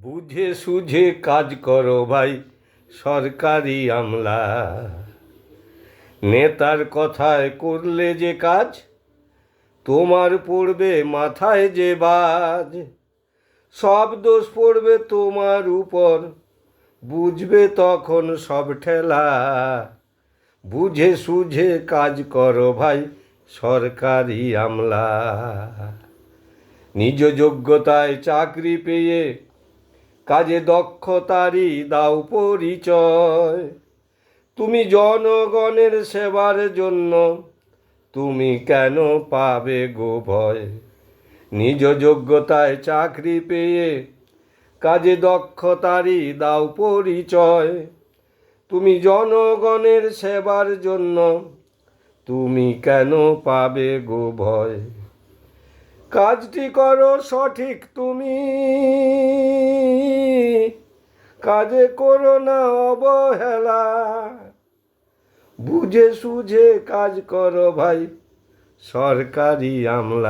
বুঝে সুঝে কাজ করো ভাই সরকারি আমলা। নেতার কথায় করলে যে কাজ, তোমার পড়বে মাথায় যে বাজ। সব দোষ পড়বে তোমার উপর, বুঝবে তখন সব ঠেলা। বুঝে সুঝে কাজ করো ভাই সরকারি আমলা। নিজ যোগ্যতায় চাকরি পেয়ে কাজে দক্ষতারই দাও পরিচয়। তুমি জনগণের সেবার জন্য, তুমি কেন পাবে গো ভয়? নিজ যোগ্যতায় চাকরি পেয়ে কাজে দক্ষতারই দাও পরিচয়। তুমি জনগণের সেবার জন্য, তুমি কেন পাবে গো ভয়? কাজটি করো সঠিক তুমি, কাজে করো না অবহেলা। বুঝে সুঝে কাজ করো ভাই সরকারি আমলা।